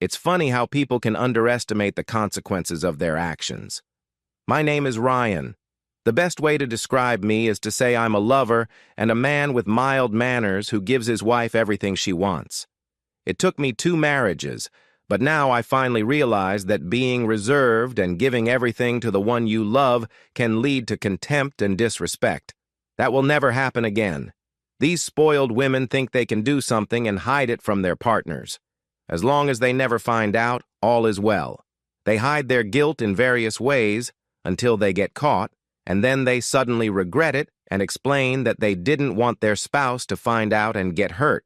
It's funny how people can underestimate the consequences of their actions. My name is Ryan. The best way to describe me is to say I'm a lover and a man with mild manners who gives his wife everything she wants. It took me 2 marriages, but now I finally realize that being reserved and giving everything to the one you love can lead to contempt and disrespect. That will never happen again. These spoiled women think they can do something and hide it from their partners. As long as they never find out, all is well. They hide their guilt in various ways until they get caught, and then they suddenly regret it and explain that they didn't want their spouse to find out and get hurt.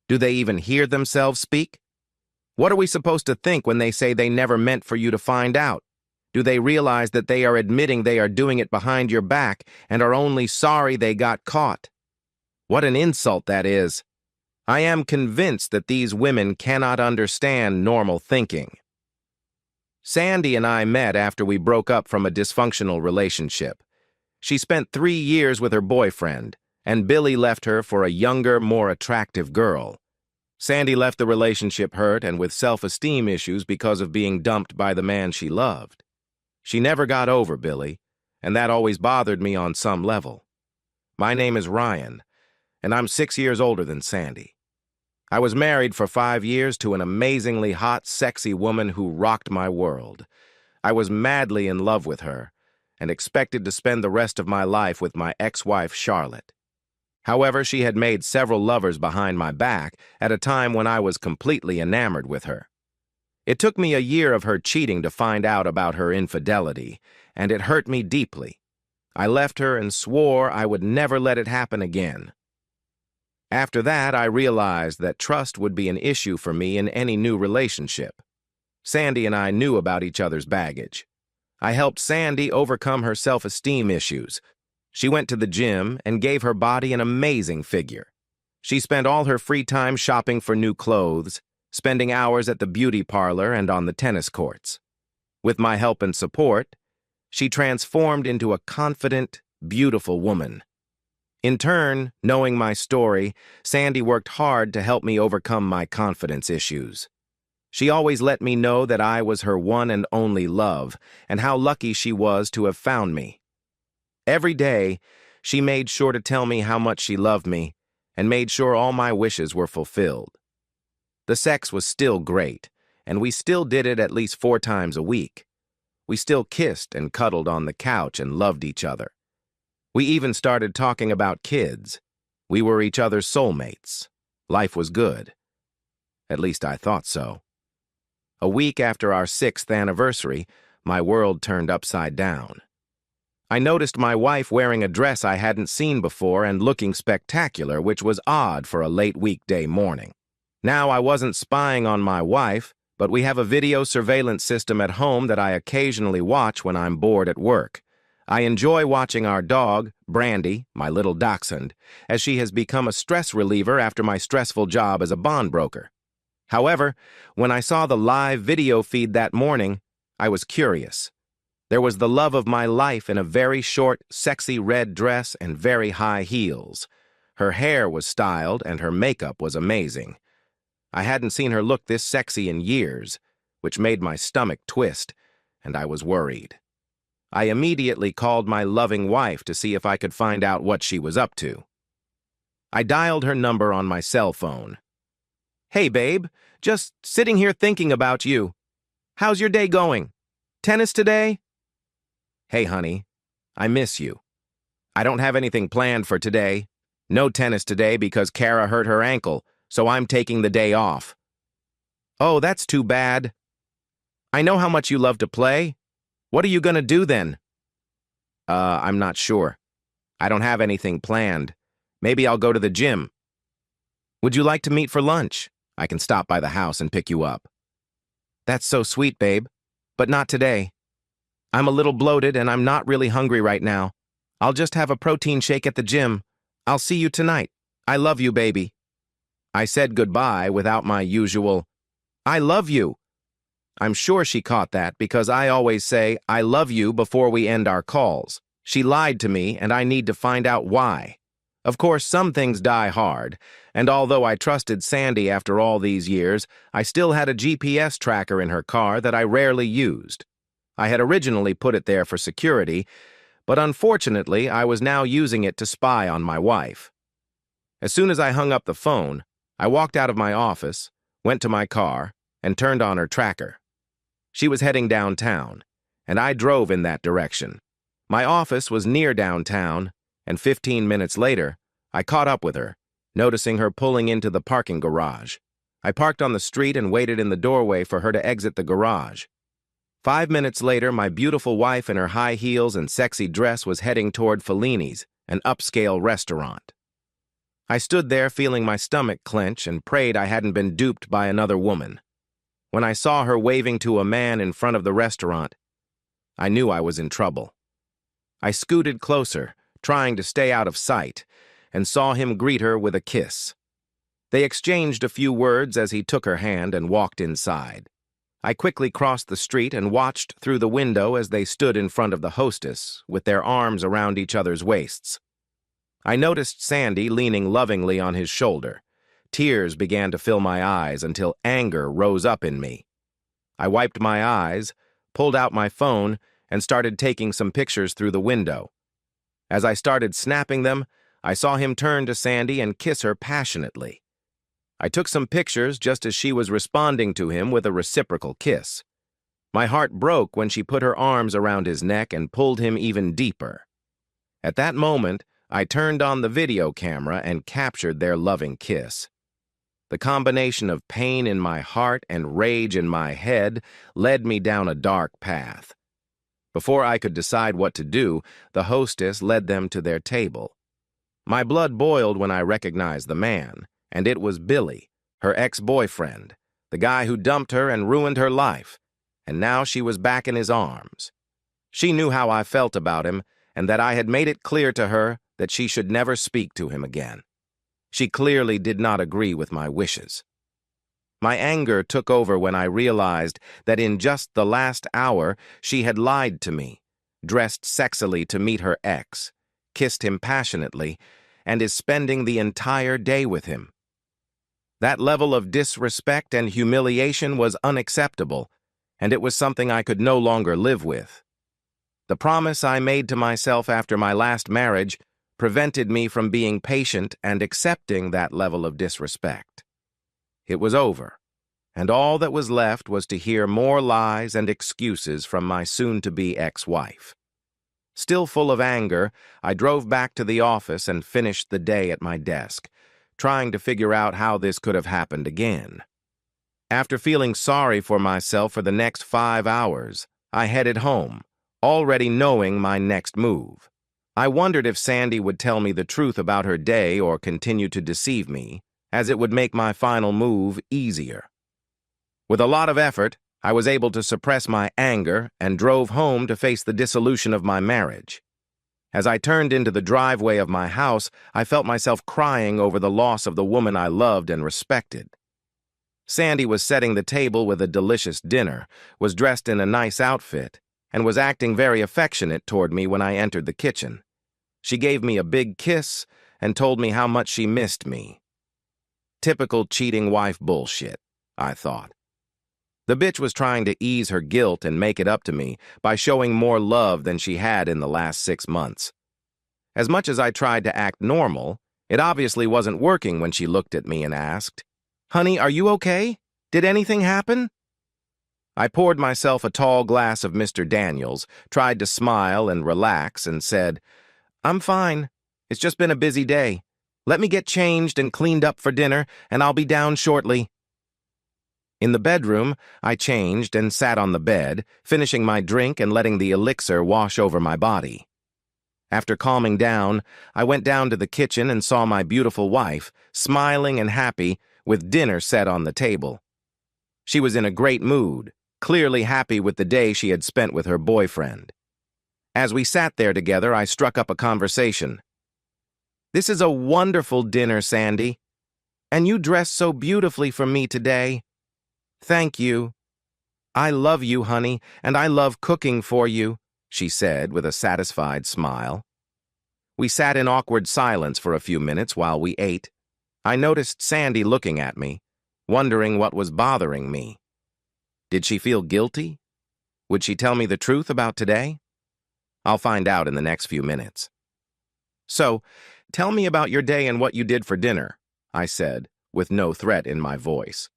Do they even hear themselves speak? What are we supposed to think when they say they never meant for you to find out? Do they realize that they are admitting they are doing it behind your back and are only sorry they got caught? What an insult that is. I am convinced that these women cannot understand normal thinking. Sandy and I met after we broke up from a dysfunctional relationship. She spent 3 years with her boyfriend, and Billy left her for a younger, more attractive girl. Sandy left the relationship hurt and with self-esteem issues because of being dumped by the man she loved. She never got over Billy, and that always bothered me on some level. My name is Ryan, and I'm 6 years older than Sandy. I was married for 5 years to an amazingly hot, sexy woman who rocked my world. I was madly in love with her and expected to spend the rest of my life with my ex-wife, Charlotte. However, she had made several lovers behind my back at a time when I was completely enamored with her. It took me a year of her cheating to find out about her infidelity, and it hurt me deeply. I left her and swore I would never let it happen again. After that, I realized that trust would be an issue for me in any new relationship. Sandy and I knew about each other's baggage. I helped Sandy overcome her self-esteem issues. She went to the gym and gave her body an amazing figure. She spent all her free time shopping for new clothes, spending hours at the beauty parlor and on the tennis courts. With my help and support, she transformed into a confident, beautiful woman. In turn, knowing my story, Sandy worked hard to help me overcome my confidence issues. She always let me know that I was her one and only love, and how lucky she was to have found me. Every day, she made sure to tell me how much she loved me, and made sure all my wishes were fulfilled. The sex was still great, and we still did it at least 4 times a week. We still kissed and cuddled on the couch and loved each other. We even started talking about kids. We were each other's soulmates. Life was good. At least I thought so. A week after our 6th anniversary, my world turned upside down. I noticed my wife wearing a dress I hadn't seen before and looking spectacular, which was odd for a late weekday morning. Now, I wasn't spying on my wife, but we have a video surveillance system at home that I occasionally watch when I'm bored at work. I enjoy watching our dog, Brandy, my little dachshund, as she has become a stress reliever after my stressful job as a bond broker. However, when I saw the live video feed that morning, I was curious. There was the love of my life in a very short, sexy red dress and very high heels. Her hair was styled and her makeup was amazing. I hadn't seen her look this sexy in years, which made my stomach twist, and I was worried. I immediately called my loving wife to see if I could find out what she was up to. I dialed her number on my cell phone. "Hey, babe, just sitting here thinking about you. How's your day going? Tennis today?" "Hey, honey, I miss you. I don't have anything planned for today. No tennis today because Kara hurt her ankle, so I'm taking the day off." "Oh, that's too bad. I know how much you love to play. What are you gonna do then?" I'm not sure. I don't have anything planned. Maybe I'll go to the gym." "Would you like to meet for lunch? I can stop by the house and pick you up." "That's so sweet, babe, but not today. I'm a little bloated and I'm not really hungry right now. I'll just have a protein shake at the gym. I'll see you tonight. I love you, baby." I said goodbye without my usual, "I love you." I'm sure she caught that because I always say, "I love you" before we end our calls. She lied to me and I need to find out why. Of course, some things die hard, and although I trusted Sandy after all these years, I still had a GPS tracker in her car that I rarely used. I had originally put it there for security, but unfortunately, I was now using it to spy on my wife. As soon as I hung up the phone, I walked out of my office, went to my car, and turned on her tracker. She was heading downtown, and I drove in that direction. My office was near downtown, and 15 minutes later, I caught up with her, noticing her pulling into the parking garage. I parked on the street and waited in the doorway for her to exit the garage. 5 minutes later, my beautiful wife in her high heels and sexy dress was heading toward Fellini's, an upscale restaurant. I stood there feeling my stomach clench and prayed I hadn't been duped by another woman. When I saw her waving to a man in front of the restaurant, I knew I was in trouble. I scooted closer, trying to stay out of sight, and saw him greet her with a kiss. They exchanged a few words as he took her hand and walked inside. I quickly crossed the street and watched through the window as they stood in front of the hostess, with their arms around each other's waists. I noticed Sandy leaning lovingly on his shoulder. Tears began to fill my eyes until anger rose up in me. I wiped my eyes, pulled out my phone, and started taking some pictures through the window. As I started snapping them, I saw him turn to Sandy and kiss her passionately. I took some pictures just as she was responding to him with a reciprocal kiss. My heart broke when she put her arms around his neck and pulled him even deeper. At that moment, I turned on the video camera and captured their loving kiss. The combination of pain in my heart and rage in my head led me down a dark path. Before I could decide what to do, the hostess led them to their table. My blood boiled when I recognized the man, and it was Billy, her ex-boyfriend, the guy who dumped her and ruined her life, and now she was back in his arms. She knew how I felt about him, and that I had made it clear to her that she should never speak to him again. She clearly did not agree with my wishes. My anger took over when I realized that in just the last hour she had lied to me, dressed sexily to meet her ex, kissed him passionately, and is spending the entire day with him. That level of disrespect and humiliation was unacceptable, and it was something I could no longer live with. The promise I made to myself after my last marriage prevented me from being patient and accepting that level of disrespect. It was over, and all that was left was to hear more lies and excuses from my soon-to-be ex-wife. Still full of anger, I drove back to the office and finished the day at my desk, trying to figure out how this could have happened again. After feeling sorry for myself for the next 5 hours, I headed home, already knowing my next move. I wondered if Sandy would tell me the truth about her day or continue to deceive me, as it would make my final move easier. With a lot of effort, I was able to suppress my anger and drove home to face the dissolution of my marriage. As I turned into the driveway of my house, I felt myself crying over the loss of the woman I loved and respected. Sandy was setting the table with a delicious dinner, was dressed in a nice outfit, and was acting very affectionate toward me when I entered the kitchen. She gave me a big kiss and told me how much she missed me. Typical cheating wife bullshit, I thought. The bitch was trying to ease her guilt and make it up to me by showing more love than she had in the last 6 months. As much as I tried to act normal, it obviously wasn't working when she looked at me and asked, "Honey, are you okay? Did anything happen?" I poured myself a tall glass of Mr. Daniels, tried to smile and relax, and said, "I'm fine. It's just been a busy day. Let me get changed and cleaned up for dinner, and I'll be down shortly." In the bedroom, I changed and sat on the bed, finishing my drink and letting the elixir wash over my body. After calming down, I went down to the kitchen and saw my beautiful wife, smiling and happy, with dinner set on the table. She was in a great mood, clearly happy with the day she had spent with her boyfriend. As we sat there together, I struck up a conversation. "This is a wonderful dinner, Sandy. And you dressed so beautifully for me today. Thank you. I love you, honey, and I love cooking for you," she said with a satisfied smile. We sat in awkward silence for a few minutes while we ate. I noticed Sandy looking at me, wondering what was bothering me. Did she feel guilty? Would she tell me the truth about today? I'll find out in the next few minutes. So, tell me about your day and what you did for dinner, I said, with no threat in my voice.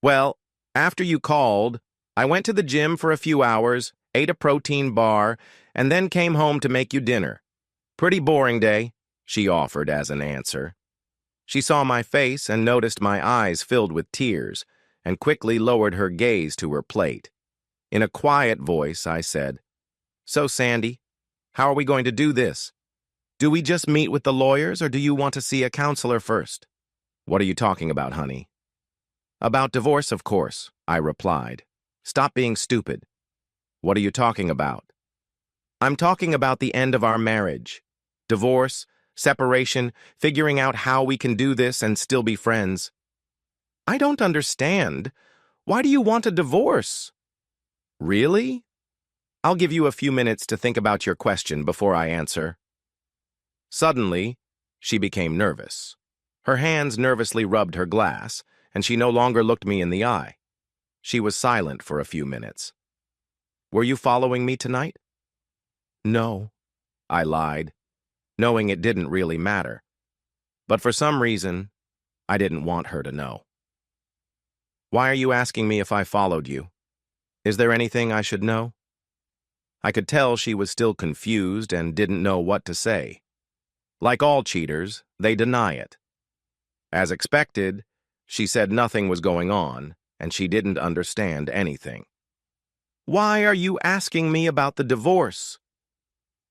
Well, after you called, I went to the gym for a few hours, ate a protein bar, and then came home to make you dinner. Pretty boring day, she offered as an answer. She saw my face and noticed my eyes filled with tears, and quickly lowered her gaze to her plate. In a quiet voice, I said, "So, Sandy, how are we going to do this? Do we just meet with the lawyers, or do you want to see a counselor first?" "What are you talking about, honey?" "About divorce, of course," I replied. "Stop being stupid." "What are you talking about?" "I'm talking about the end of our marriage. Divorce, separation, figuring out how we can do this and still be friends." "I don't understand. Why do you want a divorce?" "Really?" "I'll give you a few minutes to think about your question before I answer." Suddenly, she became nervous. Her hands nervously rubbed her glass, and she no longer looked me in the eye. She was silent for a few minutes. "Were you following me tonight?" "No," I lied, knowing it didn't really matter. But for some reason, I didn't want her to know. "Why are you asking me if I followed you? Is there anything I should know?" I could tell she was still confused and didn't know what to say. Like all cheaters, they deny it. As expected, she said nothing was going on, and she didn't understand anything. "Why are you asking me about the divorce?"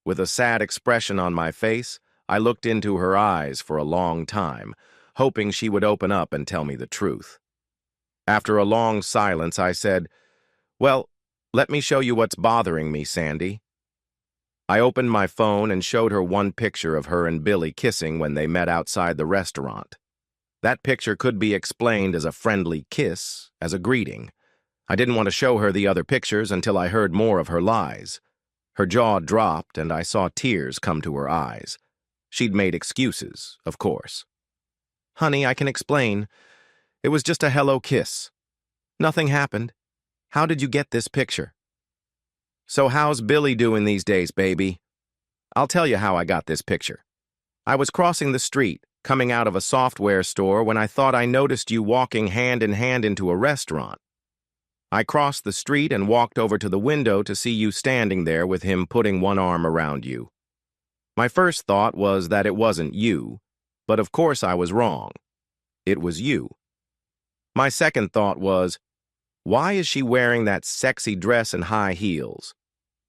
With a sad expression on my face, I looked into her eyes for a long time, hoping she would open up and tell me the truth. After a long silence, I said, "Well, let me show you what's bothering me, Sandy." I opened my phone and showed her one picture of her and Billy kissing when they met outside the restaurant. That picture could be explained as a friendly kiss, as a greeting. I didn't want to show her the other pictures until I heard more of her lies. Her jaw dropped, and I saw tears come to her eyes. She'd made excuses, of course. "Honey, I can explain. It was just a hello kiss. Nothing happened. How did you get this picture?" "So how's Billy doing these days, baby?" "I'll tell you how I got this picture. I was crossing the street, coming out of a software store, when I thought I noticed you walking hand in hand into a restaurant. I crossed the street and walked over to the window to see you standing there with him putting one arm around you. My first thought was that it wasn't you, but of course I was wrong. It was you. My second thought was, why is she wearing that sexy dress and high heels?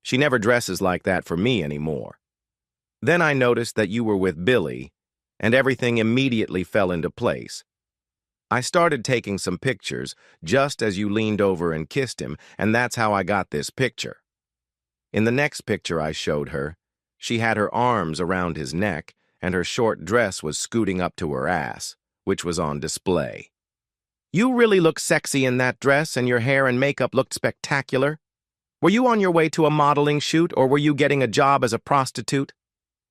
She never dresses like that for me anymore. Then I noticed that you were with Billy, and everything immediately fell into place. I started taking some pictures just as you leaned over and kissed him, and that's how I got this picture. In the next picture I showed her, she had her arms around his neck, and her short dress was scooting up to her ass, which was on display. "You really look sexy in that dress, and your hair and makeup looked spectacular. Were you on your way to a modeling shoot, or were you getting a job as a prostitute?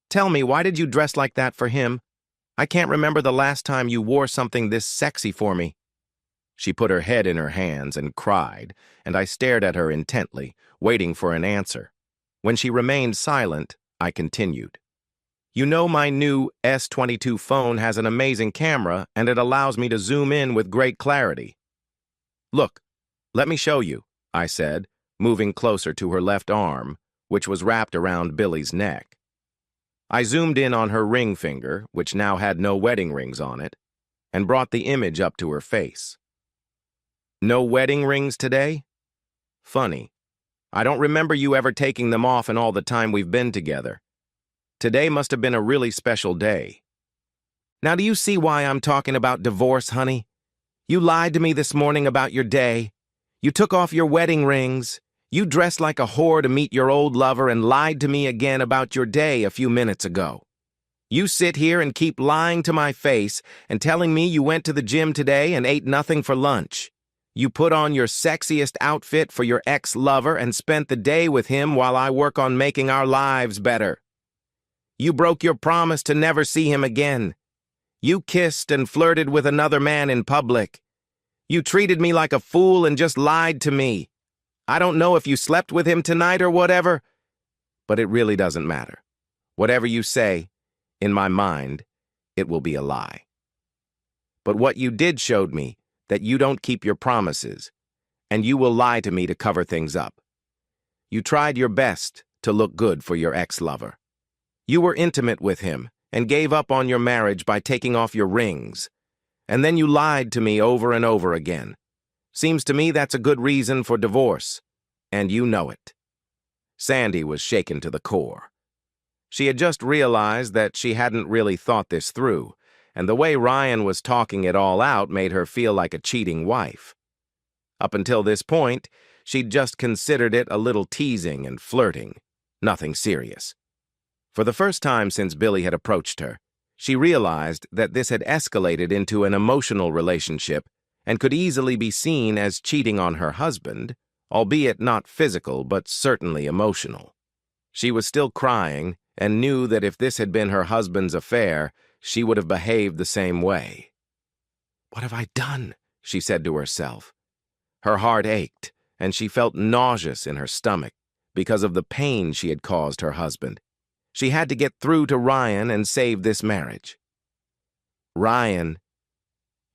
Tell me, why did you dress like that for him? I can't remember the last time you wore something this sexy for me." She put her head in her hands and cried, and I stared at her intently, waiting for an answer. When she remained silent, I continued. "You know my new S22 phone has an amazing camera, and it allows me to zoom in with great clarity. Look, let me show you," I said, moving closer to her left arm, which was wrapped around Billy's neck. I zoomed in on her ring finger, which now had no wedding rings on it, and brought the image up to her face. "No wedding rings today? Funny. I don't remember you ever taking them off in all the time we've been together. Today must have been a really special day." Now, do you see why I'm talking about divorce, honey? You lied to me this morning about your day. You took off your wedding rings. You dressed like a whore to meet your old lover and lied to me again about your day a few minutes ago. You sit here and keep lying to my face and telling me you went to the gym today and ate nothing for lunch. You put on your sexiest outfit for your ex-lover and spent the day with him while I work on making our lives better. You broke your promise to never see him again. You kissed and flirted with another man in public. You treated me like a fool and just lied to me. I don't know if you slept with him tonight or whatever, but it really doesn't matter. Whatever you say, in my mind, it will be a lie. But what you did showed me that you don't keep your promises, and you will lie to me to cover things up. You tried your best to look good for your ex-lover. You were intimate with him and gave up on your marriage by taking off your rings. And then you lied to me over and over again. Seems to me that's a good reason for divorce, and you know it. Sandy was shaken to the core. She had just realized that she hadn't really thought this through, and the way Ryan was talking it all out made her feel like a cheating wife. Up until this point, she'd just considered it a little teasing and flirting, nothing serious. For the first time since Billy had approached her, she realized that this had escalated into an emotional relationship and could easily be seen as cheating on her husband, albeit not physical but certainly emotional. She was still crying and knew that if this had been her husband's affair, she would have behaved the same way. "What have I done?" she said to herself. Her heart ached, and she felt nauseous in her stomach because of the pain she had caused her husband. She had to get through to Ryan and save this marriage. "Ryan,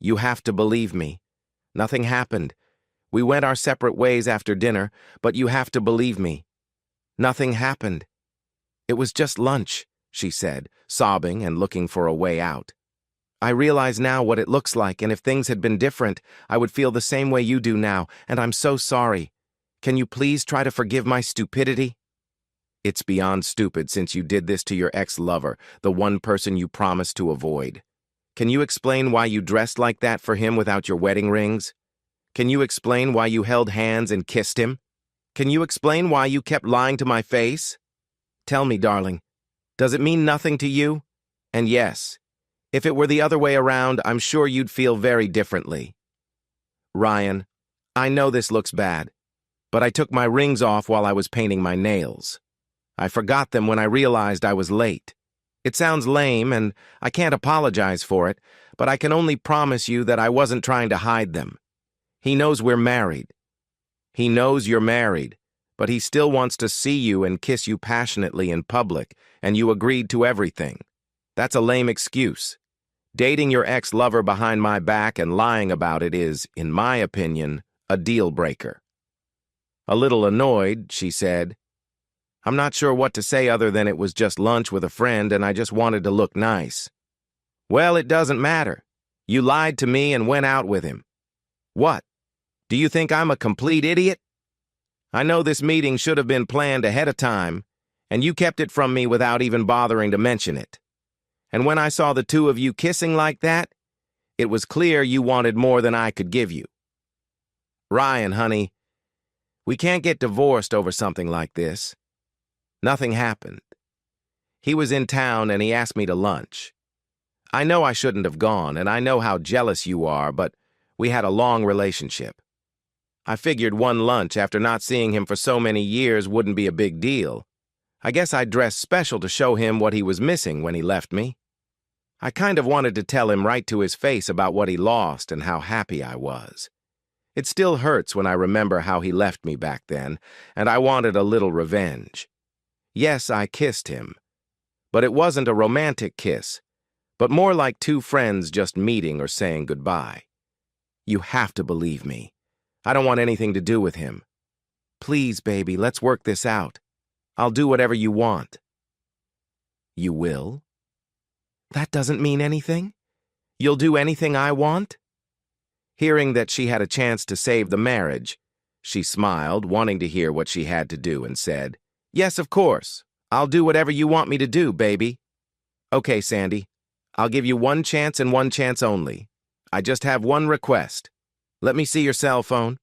you have to believe me. Nothing happened. We went our separate ways after dinner, but you have to believe me. Nothing happened. It was just lunch," she said, sobbing and looking for a way out. "I realize now what it looks like, and if things had been different, I would feel the same way you do now, and I'm so sorry. Can you please try to forgive my stupidity?" "It's beyond stupid since you did this to your ex-lover, the one person you promised to avoid. Can you explain why you dressed like that for him without your wedding rings? Can you explain why you held hands and kissed him? Can you explain why you kept lying to my face? Tell me, darling, does it mean nothing to you? And yes, if it were the other way around, I'm sure you'd feel very differently. Ryan, I know this looks bad, but I took my rings off while I was painting my nails. I forgot them when I realized I was late. It sounds lame, and I can't apologize for it, but I can only promise you that I wasn't trying to hide them. He knows we're married. He knows you're married, but he still wants to see you and kiss you passionately in public, and you agreed to everything. That's a lame excuse. Dating your ex-lover behind my back and lying about it is, in my opinion, a deal breaker." A little annoyed, she said, "I'm not sure what to say other than it was just lunch with a friend and I just wanted to look nice." "Well, it doesn't matter. You lied to me and went out with him. What? Do you think I'm a complete idiot? I know this meeting should have been planned ahead of time, and you kept it from me without even bothering to mention it. And when I saw the two of you kissing like that, it was clear you wanted more than I could give you. Ryan, honey, we can't get divorced over something like this. Nothing happened. He was in town and he asked me to lunch. I know I shouldn't have gone, and I know how jealous you are, but we had a long relationship. I figured one lunch after not seeing him for so many years wouldn't be a big deal. I guess I dressed special to show him what he was missing when he left me. I kind of wanted to tell him right to his face about what he lost and how happy I was. It still hurts when I remember how he left me back then, and I wanted a little revenge. Yes, I kissed him, but it wasn't a romantic kiss, but more like two friends just meeting or saying goodbye. You have to believe me. I don't want anything to do with him. Please, baby, let's work this out. I'll do whatever you want." "You will? That doesn't mean anything? You'll do anything I want?" Hearing that she had a chance to save the marriage, she smiled, wanting to hear what she had to do, and said, "Yes, of course. I'll do whatever you want me to do, baby." "Okay, Sandy. I'll give you one chance and one chance only. I just have one request. Let me see your cell phone."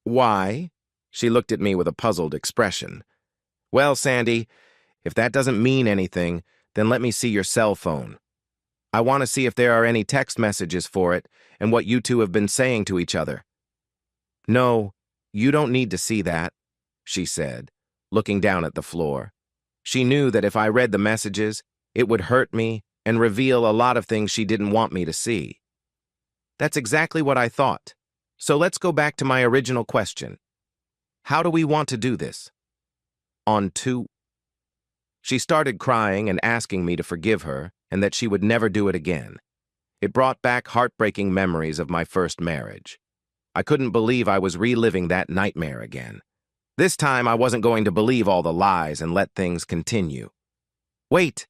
"Why?" She looked at me with a puzzled expression. "Well, Sandy, if that doesn't mean anything, then let me see your cell phone. I want to see if there are any text messages for it and what you two have been saying to each other." "No, you don't need to see that," she said, looking down at the floor. She knew that if I read the messages, it would hurt me and reveal a lot of things she didn't want me to see. That's exactly what I thought. So let's go back to my original question. How do we want to do this? On two. She started crying and asking me to forgive her and that she would never do it again. It brought back heartbreaking memories of my first marriage. I couldn't believe I was reliving that nightmare again. This time I wasn't going to believe all the lies and let things continue. Wait.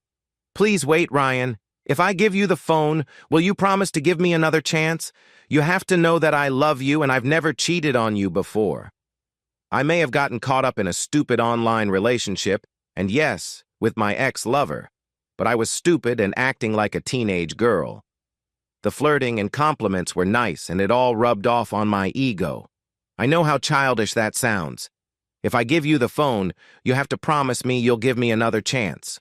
Please wait, Ryan. If I give you the phone, will you promise to give me another chance? You have to know that I love you and I've never cheated on you before. I may have gotten caught up in a stupid online relationship, and yes, with my ex-lover, but I was stupid and acting like a teenage girl. The flirting and compliments were nice, and it all rubbed off on my ego. I know how childish that sounds. If I give you the phone, you have to promise me you'll give me another chance.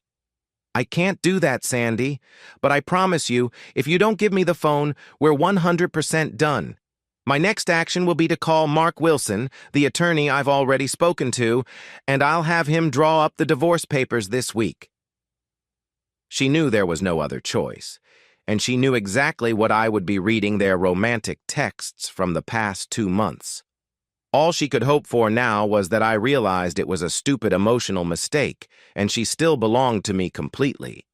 I can't do that, Sandy, but I promise you, if you don't give me the phone, we're 100% done. My next action will be to call Mark Wilson, the attorney I've already spoken to, and I'll have him draw up the divorce papers this week. She knew there was no other choice, and she knew exactly what I would be reading their romantic texts from the past 2 months. All she could hope for now was that I realized it was a stupid emotional mistake, and she still belonged to me completely.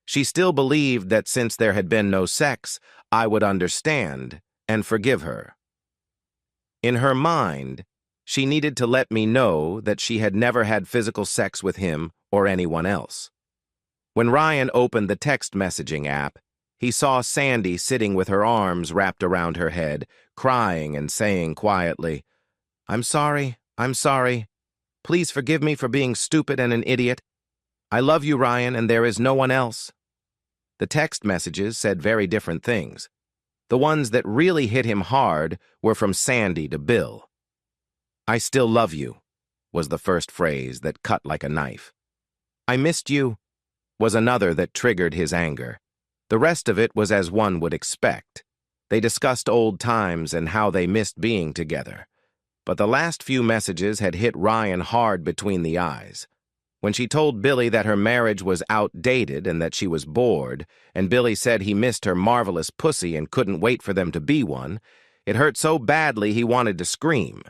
She still believed that since there had been no sex, I would understand and forgive her. In her mind, she needed to let me know that she had never had physical sex with him or anyone else. When Ryan opened the text messaging app, he saw Sandy sitting with her arms wrapped around her head, crying and saying quietly, I'm sorry. Please forgive me for being stupid and an idiot. I love you, Ryan, and there is no one else." The text messages said very different things. The ones that really hit him hard were from Sandy to Bill. "I still love you," was the first phrase that cut like a knife. "I missed you," was another that triggered his anger. The rest of it was as one would expect. They discussed old times and how they missed being together. But the last few messages had hit Ryan hard between the eyes. When she told Billy that her marriage was outdated and that she was bored, and Billy said he missed her marvelous pussy and couldn't wait for them to be one, it hurt so badly he wanted to scream.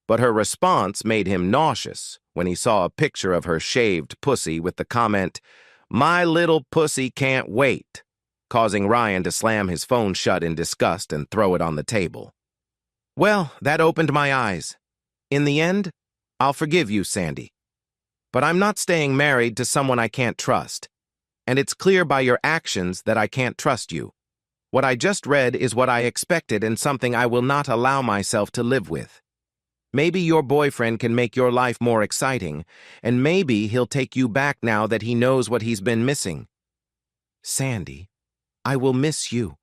But her response made him nauseous when he saw a picture of her shaved pussy with the comment, "My little pussy can't wait," causing Ryan to slam his phone shut in disgust and throw it on the table. Well, that opened my eyes. In the end, I'll forgive you, Sandy. But I'm not staying married to someone I can't trust. And it's clear by your actions that I can't trust you. What I just read is what I expected and something I will not allow myself to live with. Maybe your boyfriend can make your life more exciting, and maybe he'll take you back now that he knows what he's been missing. Sandy, I will miss you.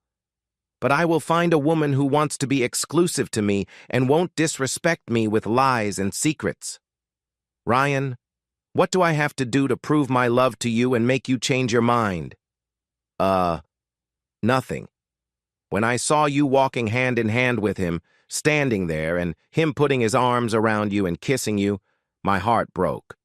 But I will find a woman who wants to be exclusive to me and won't disrespect me with lies and secrets. Ryan, what do I have to do to prove my love to you and make you change your mind? Nothing. When I saw you walking hand in hand with him, standing there, and him putting his arms around you and kissing you, my heart broke.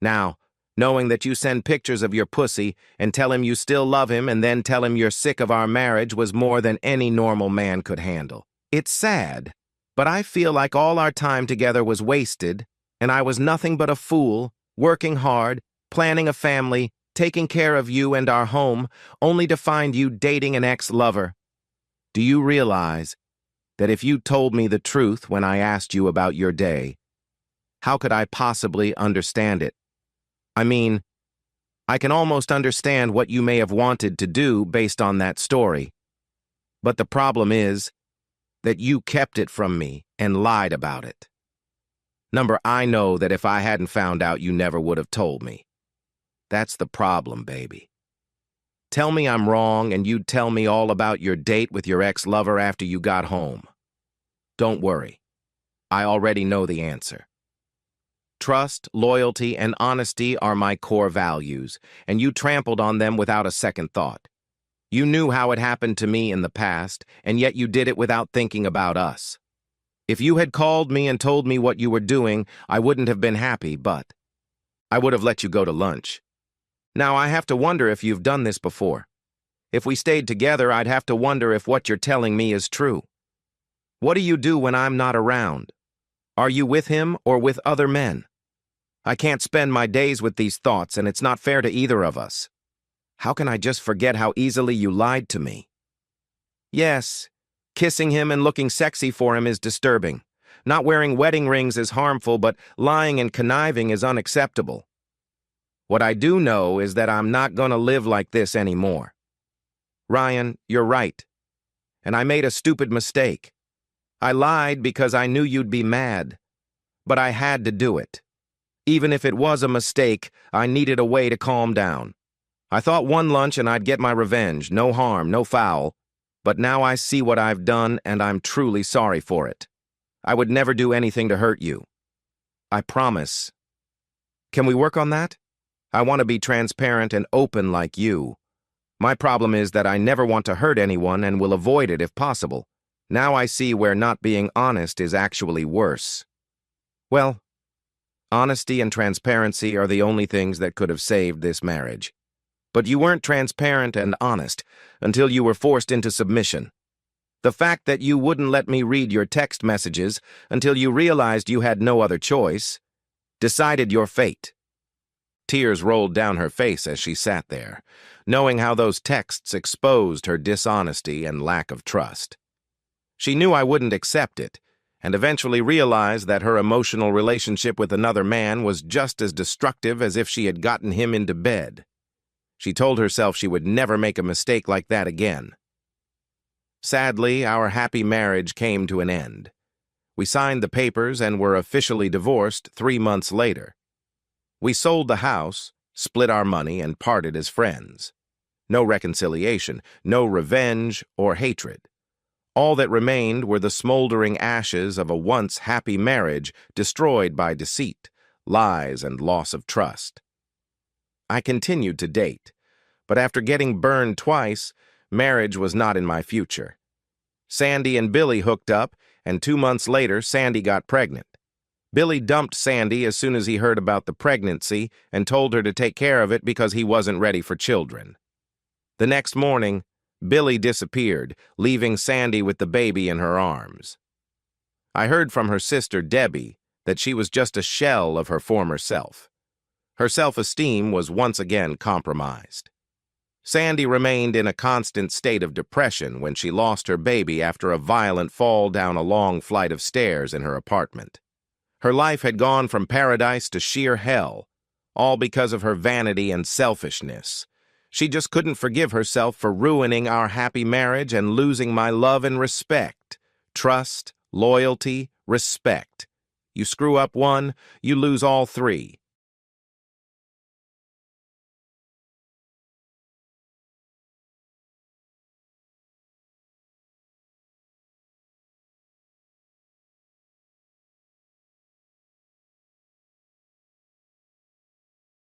Now, knowing that you send pictures of your pussy and tell him you still love him and then tell him you're sick of our marriage was more than any normal man could handle. It's sad, but I feel like all our time together was wasted, and I was nothing but a fool, working hard, planning a family, taking care of you and our home, only to find you dating an ex-lover. Do you realize that if you told me the truth when I asked you about your day, how could I possibly understand it? I mean, I can almost understand what you may have wanted to do based on that story. But the problem is that you kept it from me and lied about it. I know that if I hadn't found out, you never would have told me. That's the problem, baby. Tell me I'm wrong and you'd tell me all about your date with your ex-lover after you got home. Don't worry. I already know the answer. Trust, loyalty, and honesty are my core values, and you trampled on them without a second thought. You knew how it happened to me in the past, and yet you did it without thinking about us. If you had called me and told me what you were doing, I wouldn't have been happy, but I would have let you go to lunch. Now I have to wonder if you've done this before. If we stayed together, I'd have to wonder if what you're telling me is true. What do you do when I'm not around? Are you with him or with other men? I can't spend my days with these thoughts, and it's not fair to either of us. How can I just forget how easily you lied to me? Yes, kissing him and looking sexy for him is disturbing. Not wearing wedding rings is harmful, but lying and conniving is unacceptable. What I do know is that I'm not going to live like this anymore. Ryan, you're right. And I made a stupid mistake. I lied because I knew you'd be mad. But I had to do it. Even if it was a mistake, I needed a way to calm down. I thought one lunch and I'd get my revenge, no harm, no foul. But now I see what I've done and I'm truly sorry for it. I would never do anything to hurt you. I promise. Can we work on that? I want to be transparent and open like you. My problem is that I never want to hurt anyone and will avoid it if possible. Now I see where not being honest is actually worse. Well, honesty and transparency are the only things that could have saved this marriage. But you weren't transparent and honest until you were forced into submission. The fact that you wouldn't let me read your text messages until you realized you had no other choice decided your fate. Tears rolled down her face as she sat there, knowing how those texts exposed her dishonesty and lack of trust. She knew I wouldn't accept it, and eventually realized that her emotional relationship with another man was just as destructive as if she had gotten him into bed. She told herself she would never make a mistake like that again. Sadly, our happy marriage came to an end. We signed the papers and were officially divorced 3 months later. We sold the house, split our money, and parted as friends. No reconciliation, no revenge or hatred. All that remained were the smoldering ashes of a once happy marriage destroyed by deceit, lies, and loss of trust. I continued to date, but after getting burned twice, marriage was not in my future. Sandy and Billy hooked up, and 2 months later, Sandy got pregnant. Billy dumped Sandy as soon as he heard about the pregnancy and told her to take care of it because he wasn't ready for children. The next morning, Billy disappeared, leaving Sandy with the baby in her arms. I heard from her sister, Debbie, that she was just a shell of her former self. Her self-esteem was once again compromised. Sandy remained in a constant state of depression when she lost her baby after a violent fall down a long flight of stairs in her apartment. Her life had gone from paradise to sheer hell, all because of her vanity and selfishness. She just couldn't forgive herself for ruining our happy marriage and losing my love and respect. Trust, loyalty, respect. You screw up one, you lose all three.